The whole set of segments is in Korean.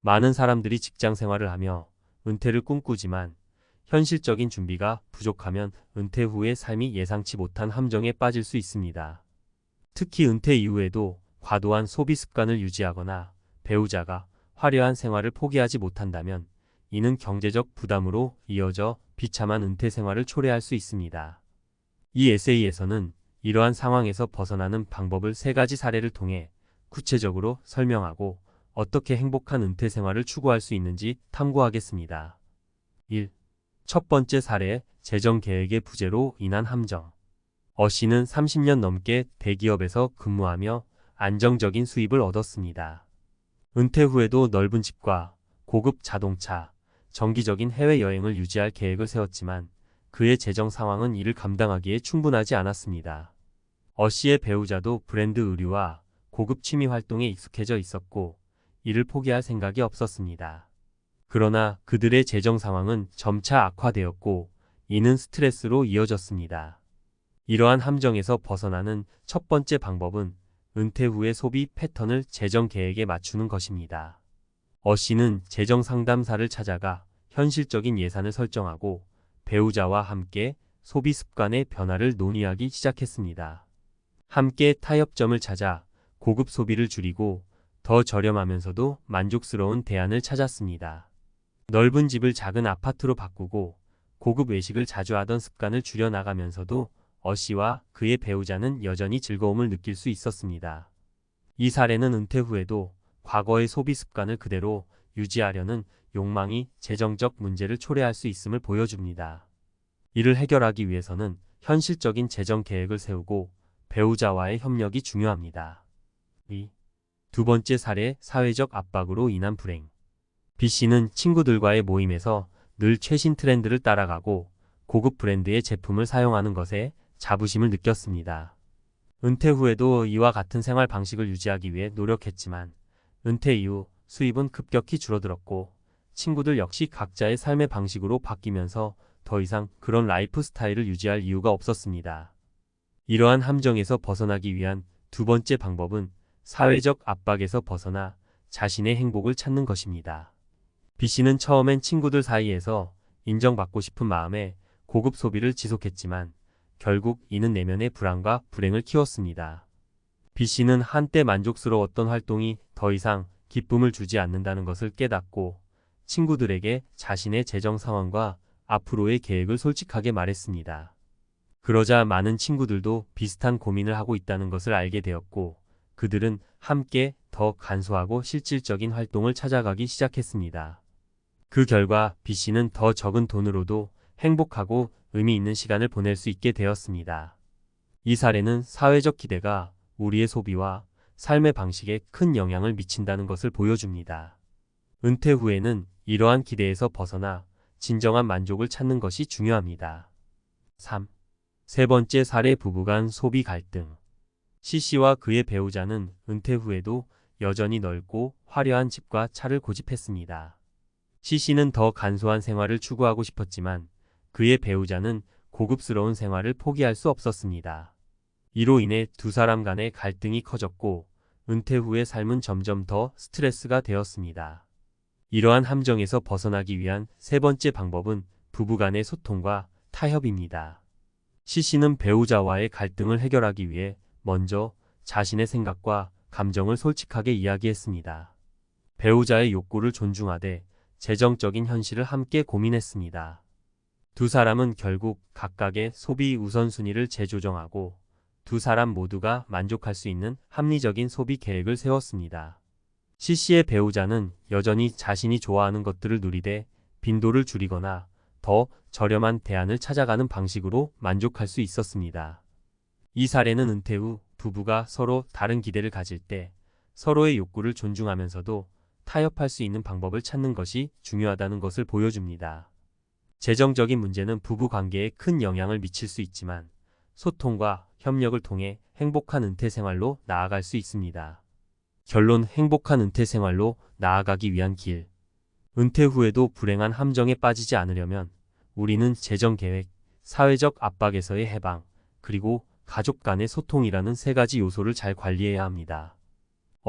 많은 사람들이 직장 생활을 하며 은퇴를 꿈꾸지만 현실적인 준비가 부족하면 은퇴 후의 삶이 예상치 못한 함정에 빠질 수 있습니다. 특히 은퇴 이후에도 과도한 소비 습관을 유지하거나 배우자가 화려한 생활을 포기하지 못한다면 이는 경제적 부담으로 이어져 비참한 은퇴 생활을 초래할 수 있습니다. 이 에세이에서는 이러한 상황에서 벗어나는 방법을 3가지 사례를 통해 구체적으로 설명하고 어떻게 행복한 은퇴 생활을 추구할 수 있는지 탐구하겠습니다. 1. 첫 번째 사례, 재정 계획의 부재로 인한 함정. 씨는 30년 넘게 대기업에서 근무하며 안정적인 수입을 얻었습니다. 은퇴 후에도 넓은 집과 고급 자동차, 정기적인 해외여행을 유지할 계획을 세웠지만 그의 재정 상황은 이를 감당하기에 충분하지 않았습니다. 씨의 배우자도 브랜드 의류와 고급 취미 활동에 익숙해져 있었고 이를 포기할 생각이 없었습니다. 그러나 그들의 재정 상황은 점차 악화되었고 이는 스트레스로 이어졌습니다. 이러한 함정에서 벗어나는 첫 번째 방법은 은퇴 후의 소비 패턴을 재정 계획에 맞추는 것입니다. 씨는 재정 상담사를 찾아가 현실적인 예산을 설정하고 배우자와 함께 소비 습관의 변화를 논의하기 시작했습니다. 함께 타협점을 찾아 고급 소비를 줄이고 더 저렴하면서도 만족스러운 대안을 찾았습니다. 넓은 집을 작은 아파트로 바꾸고 고급 외식을 자주 하던 습관을 줄여나가면서도 씨와 그의 배우자는 여전히 즐거움을 느낄 수 있었습니다. 이 사례는 은퇴 후에도 과거의 소비 습관을 그대로 유지하려는 욕망이 재정적 문제를 초래할 수 있음을 보여줍니다. 이를 해결하기 위해서는 현실적인 재정 계획을 세우고 배우자와의 협력이 중요합니다. 2. 두 번째 사례, 사회적 압박으로 인한 불행. B씨는 친구들과의 모임에서 늘 최신 트렌드를 따라가고 고급 브랜드의 제품을 사용하는 것에 자부심을 느꼈습니다. 은퇴 후에도 이와 같은 생활 방식을 유지하기 위해 노력했지만 은퇴 이후 수입은 급격히 줄어들었고 친구들 역시 각자의 삶의 방식으로 바뀌면서 더 이상 그런 라이프 스타일을 유지할 이유가 없었습니다. 이러한 함정에서 벗어나기 위한 두 번째 방법은 사회적 압박에서 벗어나 자신의 행복을 찾는 것입니다. B씨는 처음엔 친구들 사이에서 인정받고 싶은 마음에 고급 소비를 지속했지만 결국 이는 내면의 불안과 불행을 키웠습니다. B씨는 한때 만족스러웠던 활동이 더 이상 기쁨을 주지 않는다는 것을 깨닫고 친구들에게 자신의 재정 상황과 앞으로의 계획을 솔직하게 말했습니다. 그러자 많은 친구들도 비슷한 고민을 하고 있다는 것을 알게 되었고 그들은 함께 더 간소하고 실질적인 활동을 찾아가기 시작했습니다. 그 결과 B씨는 더 적은 돈으로도 행복하고 의미 있는 시간을 보낼 수 있게 되었습니다. 이 사례는 사회적 기대가 우리의 소비와 삶의 방식에 큰 영향을 미친다는 것을 보여줍니다. 은퇴 후에는 이러한 기대에서 벗어나 진정한 만족을 찾는 것이 중요합니다. 3. 세 번째 사례, 부부 간 소비 갈등. C씨와 그의 배우자는 은퇴 후에도 여전히 넓고 화려한 집과 차를 고집했습니다. C씨는 더 간소한 생활을 추구하고 싶었지만 그의 배우자는 고급스러운 생활을 포기할 수 없었습니다. 이로 인해 두 사람 간의 갈등이 커졌고 은퇴 후의 삶은 점점 더 스트레스가 되었습니다. 이러한 함정에서 벗어나기 위한 세 번째 방법은 부부 간의 소통과 타협입니다. C씨는 배우자와의 갈등을 해결하기 위해 먼저 자신의 생각과 감정을 솔직하게 이야기했습니다. 배우자의 욕구를 존중하되 재정적인 현실을 함께 고민했습니다. 두 사람은 결국 각각의 소비 우선순위를 재조정하고 두 사람 모두가 만족할 수 있는 합리적인 소비 계획을 세웠습니다. C씨의 배우자는 여전히 자신이 좋아하는 것들을 누리되 빈도를 줄이거나 더 저렴한 대안을 찾아가는 방식으로 만족할 수 있었습니다. 이 사례는 은퇴 후 부부가 서로 다른 기대를 가질 때 서로의 욕구를 존중하면서도 타협할 수 있는 방법을 찾는 것이 중요하다는 것을 보여줍니다. 재정적인 문제는 부부 관계에 큰 영향을 미칠 수 있지만 소통과 협력을 통해 행복한 은퇴 생활로 나아갈 수 있습니다. 결론, 행복한 은퇴 생활로 나아가기 위한 길. 은퇴 후에도 불행한 함정에 빠지지 않으려면 우리는 재정 계획, 사회적 압박에서의 해방, 그리고 가족 간의 소통이라는 3가지 요소를 잘 관리해야 합니다.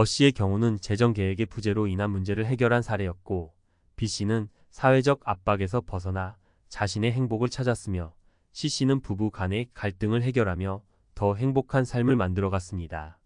씨의 경우는 재정 계획의 부재로 인한 문제를 해결한 사례였고, B 씨는 사회적 압박에서 벗어나 자신의 행복을 찾았으며, C 씨는 부부 간의 갈등을 해결하며 더 행복한 삶을 만들어갔습니다.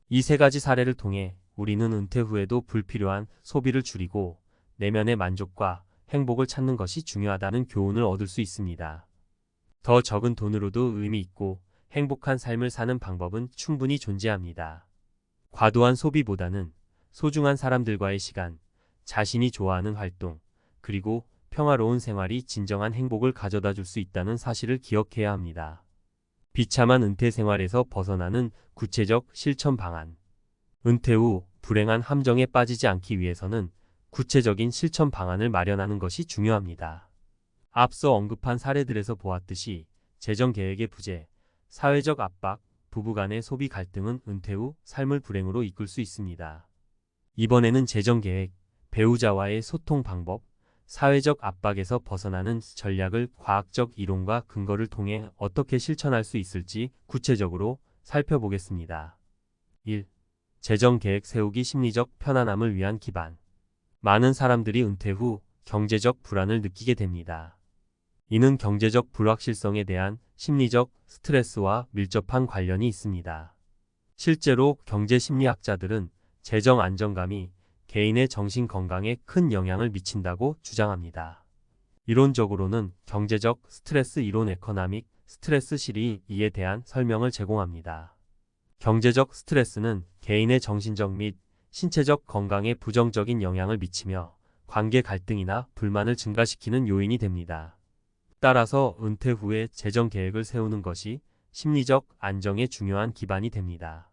이 세 가지 사례를 통해 우리는 은퇴 후에도 불필요한 소비를 줄이고 내면의 만족과 행복을 찾는 것이 중요하다는 교훈을 얻을 수 있습니다. 더 적은 돈으로도 의미 있고 행복한 삶을 사는 방법은 충분히 존재합니다. 과도한 소비보다는 소중한 사람들과의 시간, 자신이 좋아하는 활동, 그리고 평화로운 생활이 진정한 행복을 가져다 줄 수 있다는 사실을 기억해야 합니다. 비참한 은퇴 생활에서 벗어나는 구체적 실천 방안. 은퇴 후 불행한 함정에 빠지지 않기 위해서는 구체적인 실천 방안을 마련하는 것이 중요합니다. 앞서 언급한 사례들에서 보았듯이 재정 계획의 부재, 사회적 압박, 부부 간의 소비 갈등은 은퇴 후 삶을 불행으로 이끌 수 있습니다. 이번에는 재정 계획, 배우자와의 소통 방법, 사회적 압박에서 벗어나는 전략을 과학적 이론과 근거를 통해 어떻게 실천할 수 있을지 구체적으로 살펴보겠습니다. 1. 재정 계획 세우기 심리적 편안함을 위한 기반. 많은 사람들이 은퇴 후 경제적 불안을 느끼게 됩니다. 이는 경제적 불확실성에 대한 심리적 스트레스와 밀접한 관련이 있습니다. 실제로 경제 심리학자들은 재정 안정감이 개인의 정신 건강에 큰 영향을 미친다고 주장합니다. 이론적으로는 경제적 스트레스 이론 에코나믹 스트레스 시리이에 대한 설명을 제공합니다. 경제적 스트레스는 개인의 정신적 및 신체적 건강에 부정적인 영향을 미치며 관계 갈등이나 불만을 증가시키는 요인이 됩니다. 따라서 은퇴 후에 재정 계획을 세우는 것이 심리적 안정에 중요한 기반이 됩니다.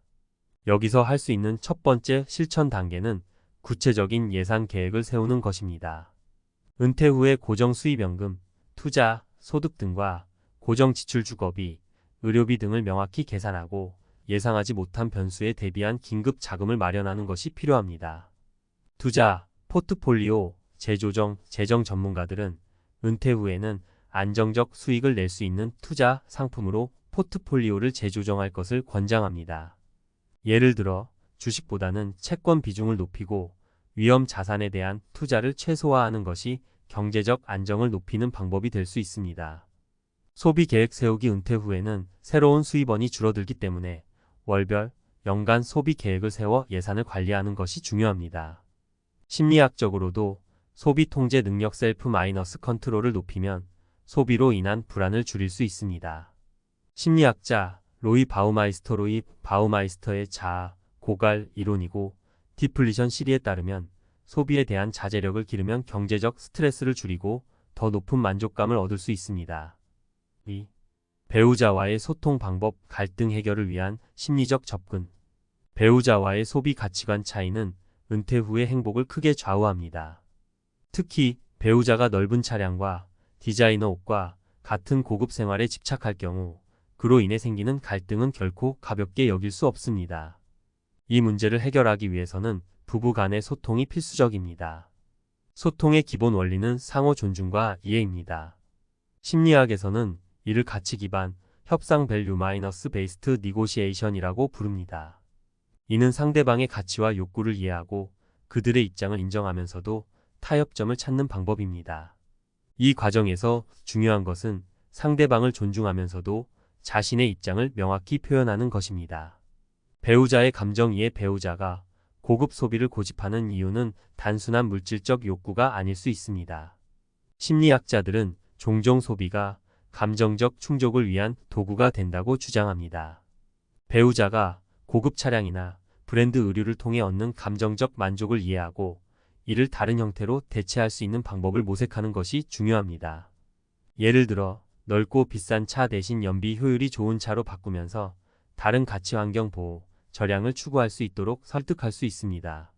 여기서 할 수 있는 첫 번째 실천 단계는 구체적인 예산 계획을 세우는 것입니다. 은퇴 후에 고정 수입연금, 투자, 소득 등과 고정 지출 주거비, 의료비 등을 명확히 계산하고 예상하지 못한 변수에 대비한 긴급 자금을 마련하는 것이 필요합니다. 투자, 포트폴리오, 재조정, 재정 전문가들은 은퇴 후에는 안정적 수익을 낼 수 있는 투자 상품으로 포트폴리오를 재조정할 것을 권장합니다. 예를 들어 주식보다는 채권 비중을 높이고 위험 자산에 대한 투자를 최소화하는 것이 경제적 안정을 높이는 방법이 될 수 있습니다. 소비 계획 세우기. 은퇴 후에는 새로운 수입원이 줄어들기 때문에 월별, 연간 소비 계획을 세워 예산을 관리하는 것이 중요합니다. 심리학적으로도 소비 통제 능력 셀프 마이너스 컨트롤을 높이면 소비로 인한 불안을 줄일 수 있습니다. 심리학자 로이 바우마이스터의 자아, 고갈 이론이고 디플리션 시리에 따르면 소비에 대한 자제력을 기르면 경제적 스트레스를 줄이고 더 높은 만족감을 얻을 수 있습니다. 2. 배우자와의 소통 방법. 갈등 해결을 위한 심리적 접근. 배우자와의 소비 가치관 차이는 은퇴 후의 행복을 크게 좌우합니다. 특히 배우자가 넓은 차량과 디자이너 옷과 같은 고급 생활에 집착할 경우 그로 인해 생기는 갈등은 결코 가볍게 여길 수 없습니다. 이 문제를 해결하기 위해서는 부부 간의 소통이 필수적입니다. 소통의 기본 원리는 상호 존중과 이해입니다. 심리학에서는 이를 가치 기반 협상 밸류 마이너스 베이스트 니고시에이션이라고 부릅니다. 이는 상대방의 가치와 욕구를 이해하고 그들의 입장을 인정하면서도 타협점을 찾는 방법입니다. 이 과정에서 중요한 것은 상대방을 존중하면서도 자신의 입장을 명확히 표현하는 것입니다. 배우자의 감정 이해. 배우자가 고급 소비를 고집하는 이유는 단순한 물질적 욕구가 아닐 수 있습니다. 심리학자들은 종종 소비가 감정적 충족을 위한 도구가 된다고 주장합니다. 배우자가 고급 차량이나 브랜드 의류를 통해 얻는 감정적 만족을 이해하고 이를 다른 형태로 대체할 수 있는 방법을 모색하는 것이 중요합니다. 예를 들어 넓고 비싼 차 대신 연비 효율이 좋은 차로 바꾸면서 다른 가치 환경 보호, 절약을 추구할 수 있도록 설득할 수 있습니다.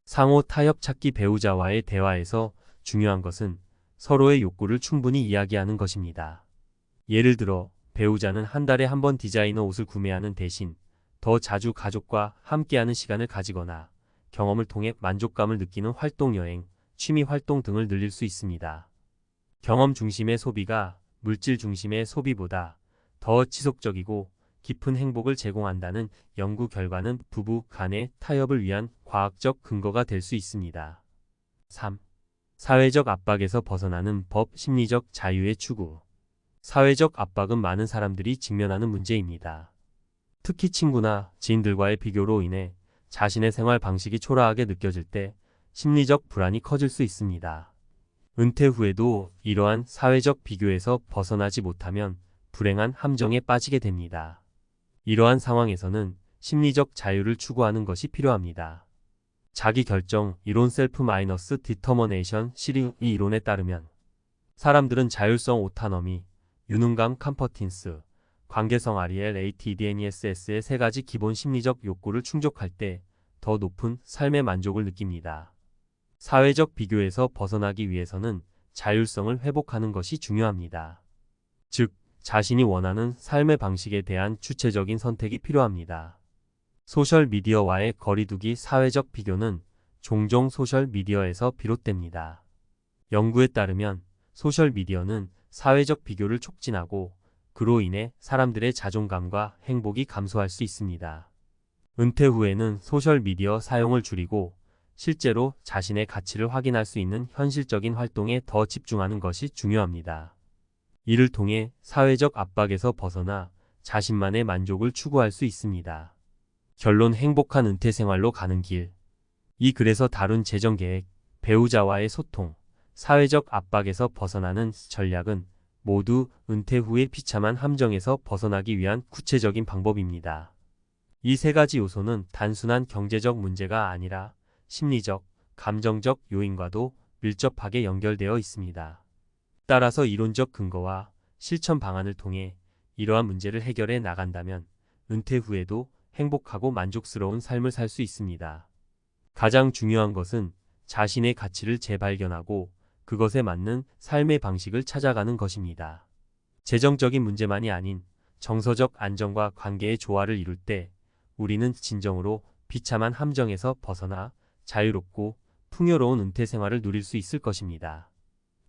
상호 타협 찾기. 배우자와의 대화에서 중요한 것은 서로의 욕구를 충분히 이야기하는 것입니다. 예를 들어 배우자는 한 달에 한 번 디자이너 옷을 구매하는 대신 더 자주 가족과 함께하는 시간을 가지거나 경험을 통해 만족감을 느끼는 활동, 여행, 취미 활동 등을 늘릴 수 있습니다. 경험 중심의 소비가 물질 중심의 소비보다 더 지속적이고 깊은 행복을 제공한다는 연구 결과는 부부 간의 타협을 위한 과학적 근거가 될 수 있습니다. 3. 사회적 압박에서 벗어나는 법. 심리적 자유의 추구. 사회적 압박은 많은 사람들이 직면하는 문제입니다. 특히 친구나 지인들과의 비교로 인해 자신의 생활 방식이 초라하게 느껴질 때 심리적 불안이 커질 수 있습니다. 은퇴 후에도 이러한 사회적 비교에서 벗어나지 못하면 불행한 함정에 빠지게 됩니다. 이러한 상황에서는 심리적 자유를 추구하는 것이 필요합니다. 자기 결정 이론 셀프-디터머네이션 시리 이 이론에 따르면 사람들은 자율성 오타너미, 유능감 컴퍼틴스, 관계성 RELATDNESS의 세 가지 기본 심리적 욕구를 충족할 때 더 높은 삶의 만족을 느낍니다. 사회적 비교에서 벗어나기 위해서는 자율성을 회복하는 것이 중요합니다. 즉, 자신이 원하는 삶의 방식에 대한 주체적인 선택이 필요합니다. 소셜미디어와의 거리두기. 사회적 비교는 종종 소셜미디어에서 비롯됩니다. 연구에 따르면 소셜미디어는 사회적 비교를 촉진하고 그로 인해 사람들의 자존감과 행복이 감소할 수 있습니다. 은퇴 후에는 소셜미디어 사용을 줄이고 실제로 자신의 가치를 확인할 수 있는 현실적인 활동에 더 집중하는 것이 중요합니다. 이를 통해 사회적 압박에서 벗어나 자신만의 만족을 추구할 수 있습니다. 결론. 행복한 은퇴 생활로 가는 길. 이 글에서 다룬 재정 계획, 배우자와의 소통, 사회적 압박에서 벗어나는 전략은 모두 은퇴 후의 비참한 함정에서 벗어나기 위한 구체적인 방법입니다. 이 세 가지 요소는 단순한 경제적 문제가 아니라 심리적, 감정적 요인과도 밀접하게 연결되어 있습니다. 따라서 이론적 근거와 실천 방안을 통해 이러한 문제를 해결해 나간다면 은퇴 후에도 행복하고 만족스러운 삶을 살 수 있습니다. 가장 중요한 것은 자신의 가치를 재발견하고 그것에 맞는 삶의 방식을 찾아가는 것입니다. 재정적인 문제만이 아닌 정서적 안정과 관계의 조화를 이룰 때 우리는 진정으로 비참한 함정에서 벗어나 자유롭고 풍요로운 은퇴 생활을 누릴 수 있을 것입니다.